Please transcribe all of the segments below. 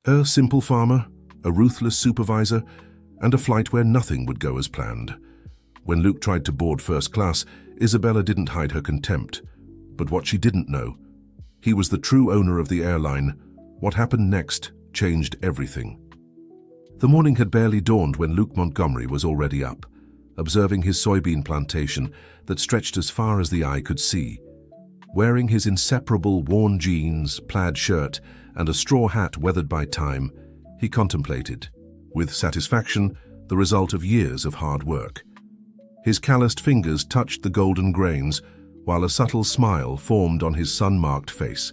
A simple farmer, a ruthless supervisor, and a flight where nothing would go as planned. When Luke tried to board first class, Isabella didn't hide her contempt. But what she didn't know, he was the true owner of the airline. What happened next changed everything. The morning had barely dawned when Luke Montgomery was already up, observing his soybean plantation that stretched as far as the eye could see. Wearing his inseparable worn jeans, plaid shirt, and a straw hat weathered by time, he contemplated, with satisfaction, the result of years of hard work. His calloused fingers touched the golden grains, while a subtle smile formed on his sun-marked face.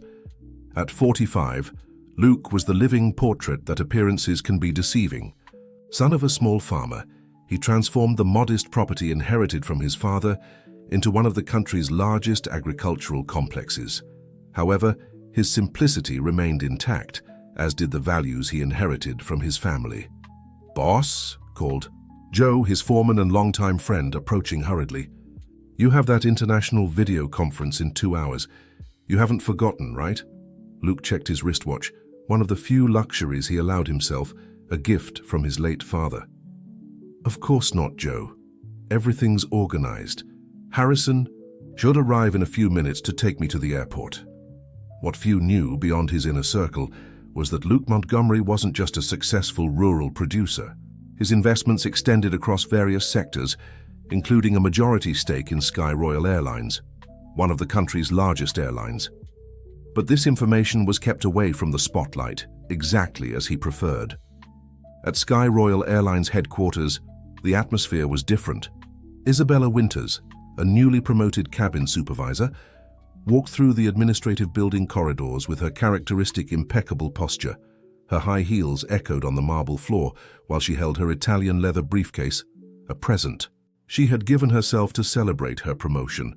At 45, Luke was the living portrait that appearances can be deceiving. Son of a small farmer, he transformed the modest property inherited from his father into one of the country's largest agricultural complexes. However, his simplicity remained intact, as did the values he inherited from his family. "Boss," called Joe, his foreman and longtime friend, approaching hurriedly. "You have that international video conference in 2 hours. You haven't forgotten, right?" Luke checked his wristwatch, one of the few luxuries he allowed himself, a gift from his late father. "Of course not, Joe. Everything's organized. Harrison should arrive in a few minutes to take me to the airport." What few knew beyond his inner circle was that Luke Montgomery wasn't just a successful rural producer. His investments extended across various sectors, including a majority stake in Sky Royal Airlines, one of the country's largest airlines. But this information was kept away from the spotlight, exactly as he preferred. At Sky Royal Airlines headquarters, the atmosphere was different. Isabella Winters, a newly promoted cabin supervisor, walked through the administrative building corridors with her characteristic impeccable posture. Her high heels echoed on the marble floor while she held her Italian leather briefcase, a present. She had given herself to celebrate her promotion.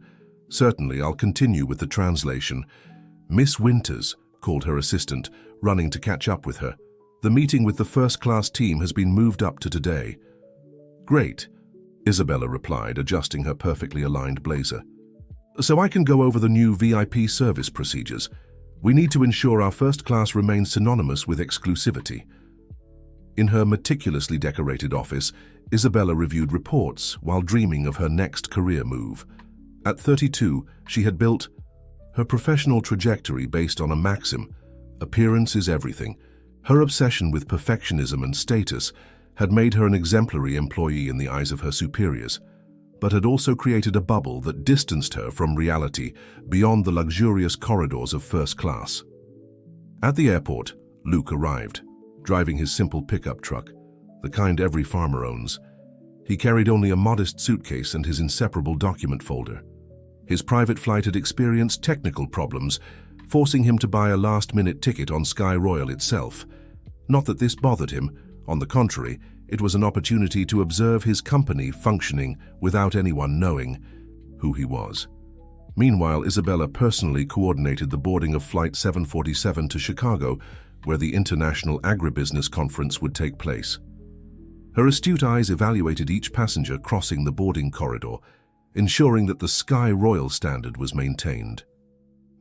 "Certainly, I'll continue with the translation." "Miss Winters," called her assistant, running to catch up with her. "The meeting with the first-class team has been moved up to today." "Great," Isabella replied, adjusting her perfectly aligned blazer. "So I can go over the new VIP service procedures. We need to ensure our first class remains synonymous with exclusivity." In her meticulously decorated office, Isabella reviewed reports while dreaming of her next career move. At 32, she had built her professional trajectory based on a maxim: appearance is everything. Her obsession with perfectionism and status had made her an exemplary employee in the eyes of her superiors, but had also created a bubble that distanced her from reality beyond the luxurious corridors of first class. At the airport, Luke arrived, driving his simple pickup truck, the kind every farmer owns. He carried only a modest suitcase and his inseparable document folder. His private flight had experienced technical problems, forcing him to buy a last-minute ticket on Sky Royal itself. Not that this bothered him. On the contrary, it was an opportunity to observe his company functioning without anyone knowing who he was. Meanwhile, Isabella personally coordinated the boarding of Flight 747 to Chicago, where the International Agribusiness Conference would take place. Her astute eyes evaluated each passenger crossing the boarding corridor, ensuring that the Sky Royal standard was maintained.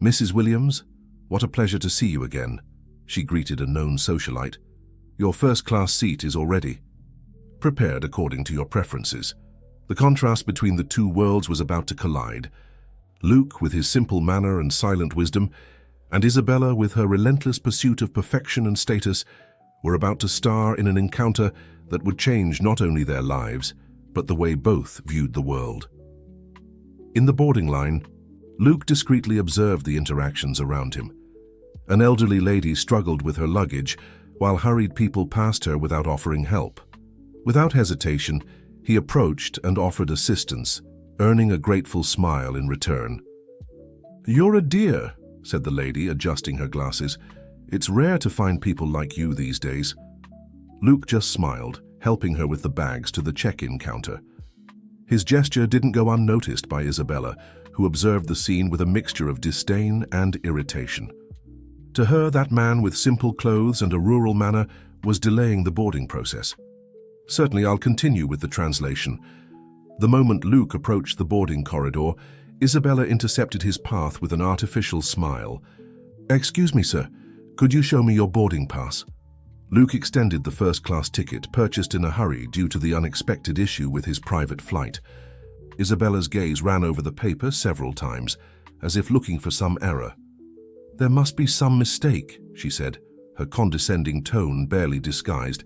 "Mrs. Williams, what a pleasure to see you again," she greeted a known socialite. "Your first-class seat is already prepared according to your preferences." The contrast between the two worlds was about to collide. Luke, with his simple manner and silent wisdom, and Isabella, with her relentless pursuit of perfection and status, were about to star in an encounter that would change not only their lives, but the way both viewed the world. In the boarding line, Luke discreetly observed the interactions around him. An elderly lady struggled with her luggage, while hurried people passed her without offering help. Without hesitation, he approached and offered assistance, earning a grateful smile in return. "You're a dear," said the lady, adjusting her glasses. "It's rare to find people like you these days." Luke just smiled, helping her with the bags to the check-in counter. His gesture didn't go unnoticed by Isabella, who observed the scene with a mixture of disdain and irritation. To her, that man with simple clothes and a rural manner was delaying the boarding process. "Certainly, I'll continue with the translation." The moment Luke approached the boarding corridor, Isabella intercepted his path with an artificial smile. "Excuse me, sir. Could you show me your boarding pass?" Luke extended the first-class ticket, purchased in a hurry due to the unexpected issue with his private flight. Isabella's gaze ran over the paper several times, as if looking for some error. "There must be some mistake," she said, her condescending tone barely disguised.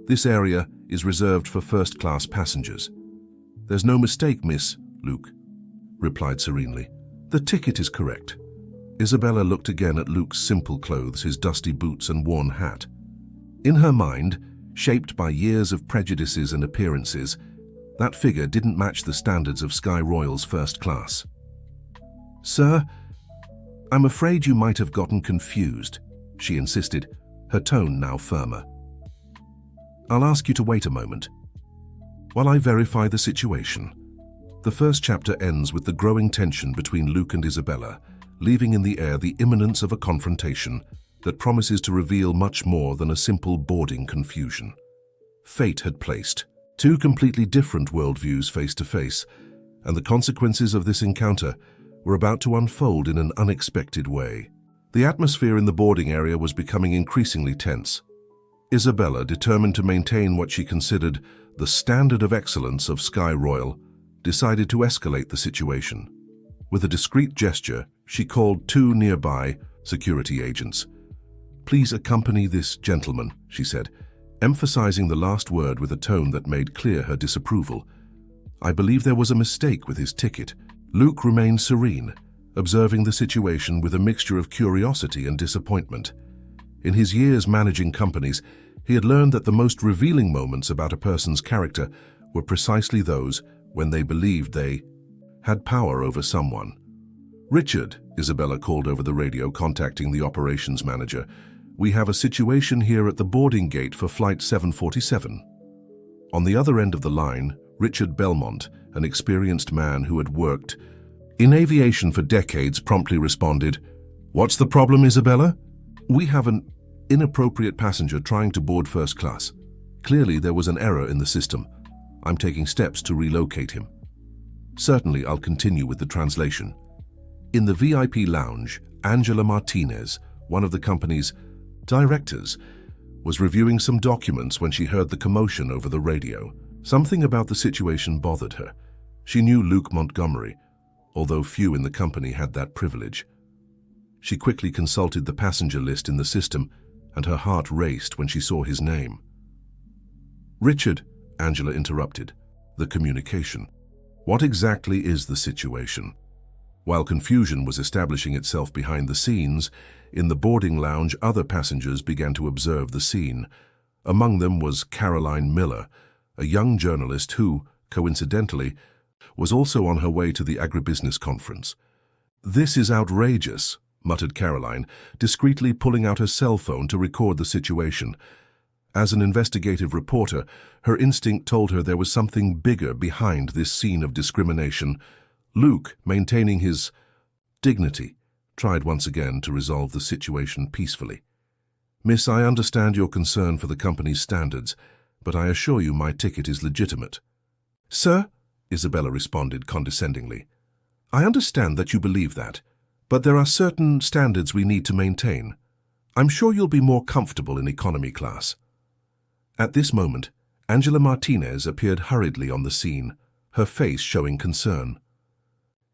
"This area is reserved for first-class passengers." "There's no mistake, miss," Luke replied serenely. "The ticket is correct." Isabella looked again at Luke's simple clothes, his dusty boots and worn hat. In her mind, shaped by years of prejudices and appearances, that figure didn't match the standards of Sky Royal's first class. "Sir, I'm afraid you might have gotten confused," she insisted, her tone now firmer. "I'll ask you to wait a moment while I verify the situation." The first chapter ends with the growing tension between Luke and Isabella, leaving in the air the imminence of a confrontation that promises to reveal much more than a simple boarding confusion. Fate had placed two completely different worldviews face to face, and the consequences of this encounter were about to unfold in an unexpected way. The atmosphere in the boarding area was becoming increasingly tense. Isabella, determined to maintain what she considered the standard of excellence of Sky Royal, decided to escalate the situation. With a discreet gesture, she called two nearby security agents. "Please accompany this gentleman," she said, emphasizing the last word with a tone that made clear her disapproval. "I believe there was a mistake with his ticket." Luke remained serene, observing the situation with a mixture of curiosity and disappointment. In his years managing companies, he had learned that the most revealing moments about a person's character were precisely those when they believed they had power over someone. "Richard," Isabella called over the radio, contacting the operations manager, "we have a situation here at the boarding gate for Flight 747. On the other end of the line, Richard Belmont, an experienced man who had worked in aviation for decades, promptly responded, "What's the problem, Isabella?" "We have an inappropriate passenger trying to board first class. Clearly there was an error in the system. I'm taking steps to relocate him." "Certainly, I'll continue with the translation." In the VIP lounge, Angela Martinez, one of the company's directors, was reviewing some documents when she heard the commotion over the radio. Something about the situation bothered her. She knew Luke Montgomery, although few in the company had that privilege. She quickly consulted the passenger list in the system, and her heart raced when she saw his name. "Richard," Angela interrupted the communication. "What exactly is the situation?" While confusion was establishing itself behind the scenes, in the boarding lounge other passengers began to observe the scene. Among them was Caroline Miller, a young journalist who, coincidentally, was also on her way to the agribusiness conference. "This is outrageous," muttered Caroline, discreetly pulling out her cell phone to record the situation. As an investigative reporter, her instinct told her there was something bigger behind this scene of discrimination. Luke, maintaining his dignity, tried once again to resolve the situation peacefully. "Miss, I understand your concern for the company's standards, but I assure you my ticket is legitimate." "Sir," Isabella responded condescendingly, "I understand that you believe that, but there are certain standards we need to maintain. I'm sure you'll be more comfortable in economy class." At this moment, Angela Martinez appeared hurriedly on the scene, her face showing concern.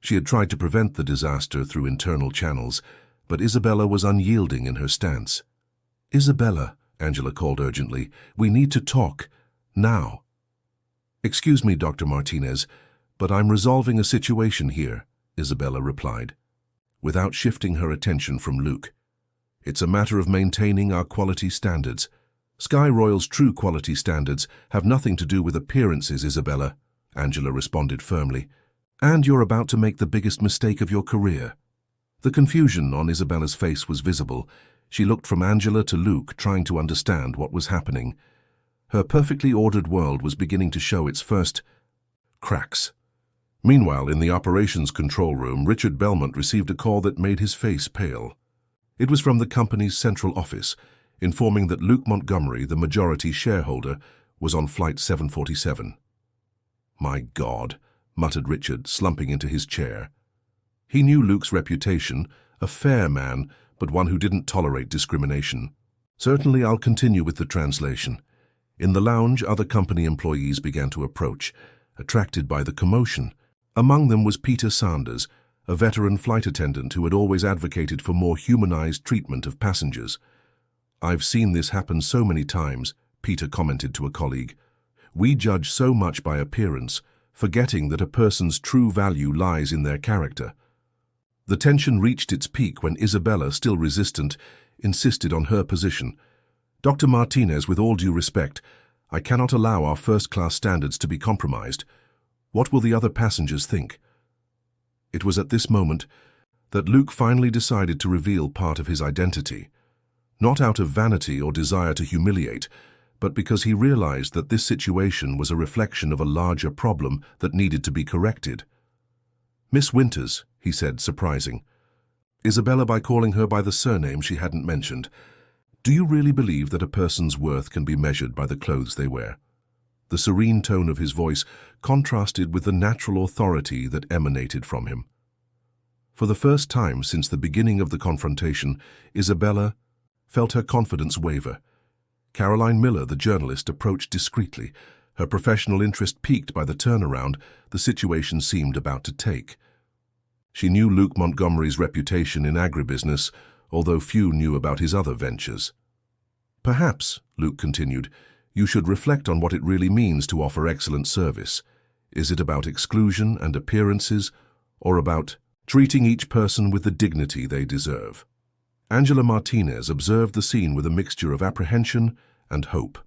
She had tried to prevent the disaster through internal channels, but Isabella was unyielding in her stance. "Isabella," Angela called urgently, "we need to talk, now." "Excuse me, Dr. Martinez, but I'm resolving a situation here," Isabella replied, without shifting her attention from Luke. "It's a matter of maintaining our quality standards. Sky Royal's true quality standards have nothing to do with appearances, Isabella," Angela responded firmly. "And you're about to make the biggest mistake of your career." The confusion on Isabella's face was visible. She looked from Angela to Luke, trying to understand what was happening. Her perfectly ordered world was beginning to show its first cracks. Meanwhile, in the operations control room, Richard Belmont received a call that made his face pale. It was from the company's central office, informing that Luke Montgomery, the majority shareholder, was on Flight 747. "My God," muttered Richard, slumping into his chair. He knew Luke's reputation, a fair man, but one who didn't tolerate discrimination. Certainly, I'll continue with the translation. In the lounge, other company employees began to approach, attracted by the commotion. Among them was Peter Sanders, a veteran flight attendant who had always advocated for more humanized treatment of passengers. "I've seen this happen so many times," Peter commented to a colleague. "We judge so much by appearance, forgetting that a person's true value lies in their character." The tension reached its peak when Isabella, still resistant, insisted on her position. "Dr. Martinez, with all due respect, I cannot allow our first-class standards to be compromised. What will the other passengers think?" It was at this moment that Luke finally decided to reveal part of his identity. Not out of vanity or desire to humiliate, but because he realized that this situation was a reflection of a larger problem that needed to be corrected. "Miss Winters," he said, surprising Isabella by calling her by the surname she hadn't mentioned. "Do you really believe that a person's worth can be measured by the clothes they wear?" The serene tone of his voice contrasted with the natural authority that emanated from him. For the first time since the beginning of the confrontation, Isabella felt her confidence waver. Caroline Miller, the journalist, approached discreetly, her professional interest piqued by the turnaround the situation seemed about to take. She knew Luke Montgomery's reputation in agribusiness, although few knew about his other ventures. "Perhaps," Luke continued, "you should reflect on what it really means to offer excellent service. Is it about exclusion and appearances, or about treating each person with the dignity they deserve?" Angela Martinez observed the scene with a mixture of apprehension and hope.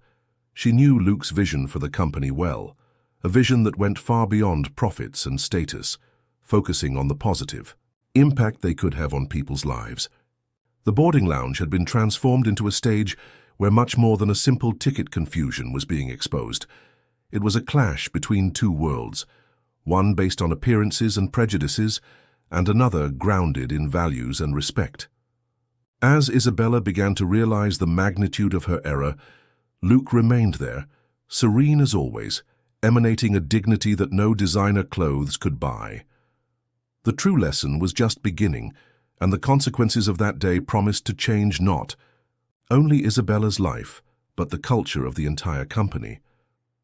She knew Luke's vision for the company well, a vision that went far beyond profits and status, focusing on the positive impact they could have on people's lives. The boarding lounge had been transformed into a stage where much more than a simple ticket confusion was being exposed. It was a clash between two worlds, one based on appearances and prejudices, and another grounded in values and respect. As Isabella began to realize the magnitude of her error, Luke remained there, serene as always, emanating a dignity that no designer clothes could buy. The true lesson was just beginning, and the consequences of that day promised to change not only Isabella's life, but the culture of the entire company.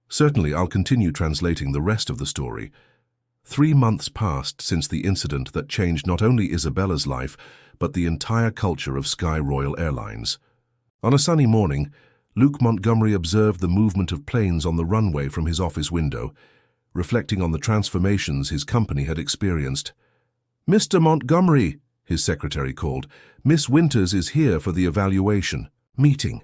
Certainly, I'll continue translating the rest of the story. 3 months passed since the incident that changed not only Isabella's life, but the entire culture of Sky Royal Airlines. On a sunny morning, Luke Montgomery observed the movement of planes on the runway from his office window, reflecting on the transformations his company had experienced. "Mr. Montgomery," his secretary called, "Miss Winters is here for the evaluation meeting."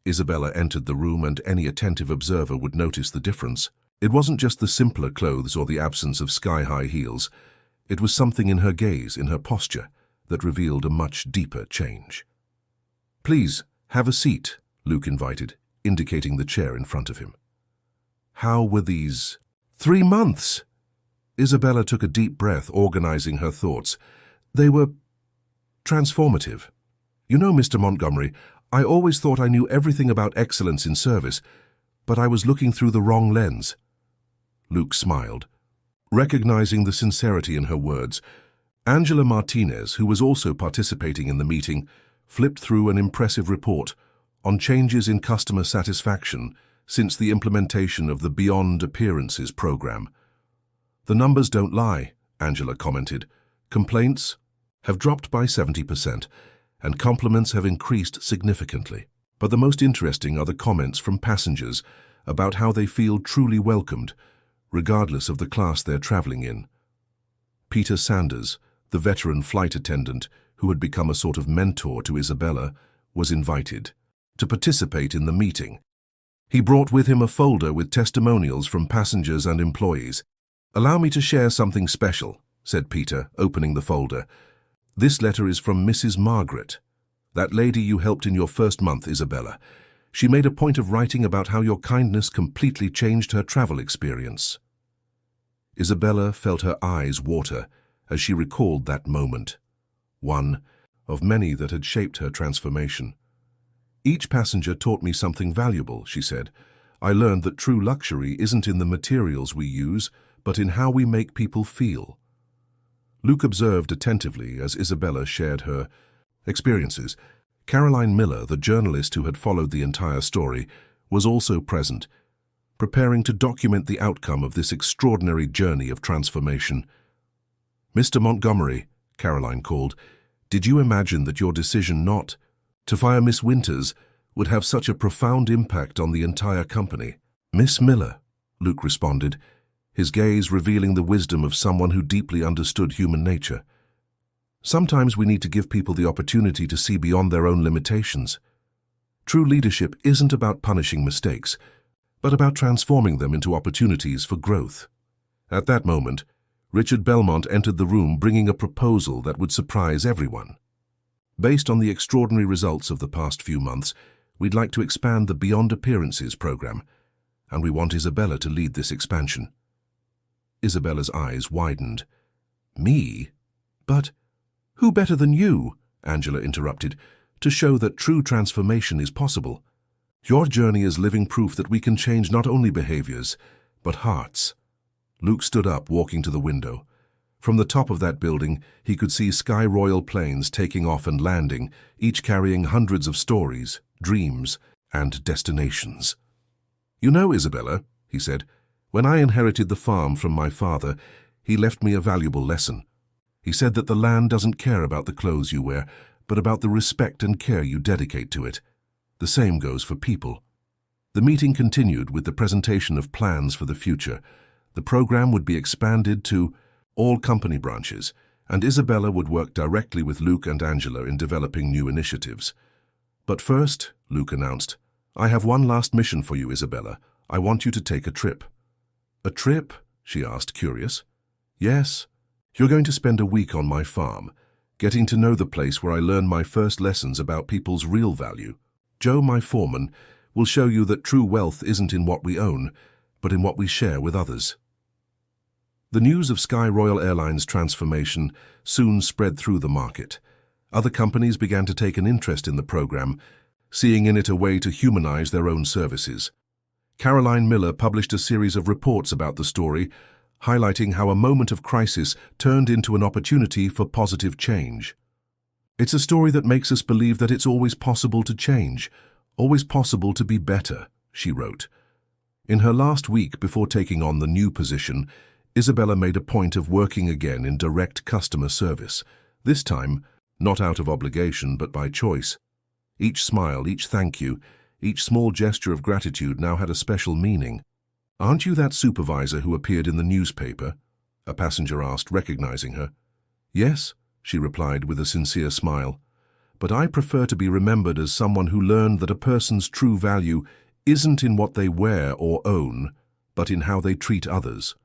Isabella entered the room, and any attentive observer would notice the difference. It wasn't just the simpler clothes or the absence of sky-high heels. It was something in her gaze, in her posture, that revealed a much deeper change. "Please, have a seat," Luke invited, indicating the chair in front of him. "How were these 3 months?" Isabella took a deep breath, organizing her thoughts. "They were transformative. You know, Mr. Montgomery, I always thought I knew everything about excellence in service, but I was looking through the wrong lens." Luke smiled, recognizing the sincerity in her words. Angela Martinez, who was also participating in the meeting, flipped through an impressive report on changes in customer satisfaction since the implementation of the Beyond Appearances program. "The numbers don't lie," Angela commented. "Complaints have dropped by 70%, and compliments have increased significantly. But the most interesting are the comments from passengers about how they feel truly welcomed, regardless of the class they're traveling in." Peter Sanders, the veteran flight attendant who had become a sort of mentor to Isabella, was invited to participate in the meeting. He brought with him a folder with testimonials from passengers and employees. "Allow me to share something special," said Peter, opening the folder. "This letter is from Mrs. Margaret, that lady you helped in your first month, Isabella. She made a point of writing about how your kindness completely changed her travel experience." Isabella felt her eyes water as she recalled that moment, one of many that had shaped her transformation. "Each passenger taught me something valuable," she said. "I learned that true luxury isn't in the materials we use, but in how we make people feel." Luke observed attentively as Isabella shared her experiences. Caroline Miller, the journalist who had followed the entire story, was also present, preparing to document the outcome of this extraordinary journey of transformation. "Mr. Montgomery," Caroline called, "did you imagine that your decision not to fire Miss Winters would have such a profound impact on the entire company?" "Miss Miller," Luke responded, his gaze revealing the wisdom of someone who deeply understood human nature. "Sometimes we need to give people the opportunity to see beyond their own limitations. True leadership isn't about punishing mistakes, but about transforming them into opportunities for growth." At that moment, Richard Belmont entered the room bringing a proposal that would surprise everyone. "Based on the extraordinary results of the past few months, we'd like to expand the Beyond Appearances program, and we want Isabella to lead this expansion." Isabella's eyes widened. "Me? But who better than you," Angela interrupted, "to show that true transformation is possible? Your journey is living proof that we can change not only behaviors, but hearts." Luke stood up, walking to the window. From the top of that building, he could see Sky Royal planes taking off and landing, each carrying hundreds of stories, dreams, and destinations. "You know, Isabella," he said, "when I inherited the farm from my father, he left me a valuable lesson. He said that the land doesn't care about the clothes you wear, but about the respect and care you dedicate to it. The same goes for people." The meeting continued with the presentation of plans for the future. The program would be expanded to all company branches, and Isabella would work directly with Luke and Angela in developing new initiatives. "But first," Luke announced, "I have one last mission for you, Isabella. I want you to take a trip." "A trip?" she asked, curious. "Yes. You're going to spend a week on my farm, getting to know the place where I learned my first lessons about people's real value. Joe, my foreman, will show you that true wealth isn't in what we own, but in what we share with others." The news of Sky Royal Airlines' transformation soon spread through the market. Other companies began to take an interest in the program, seeing in it a way to humanize their own services. Caroline Miller published a series of reports about the story, highlighting how a moment of crisis turned into an opportunity for positive change. "It's a story that makes us believe that it's always possible to change, always possible to be better," she wrote. In her last week before taking on the new position, Isabella made a point of working again in direct customer service, this time not out of obligation but by choice. Each smile, each thank you, each small gesture of gratitude now had a special meaning. "Aren't you that supervisor who appeared in the newspaper?" a passenger asked, recognizing her. "Yes," she replied with a sincere smile, "but I prefer to be remembered as someone who learned that a person's true value isn't in what they wear or own, but in how they treat others."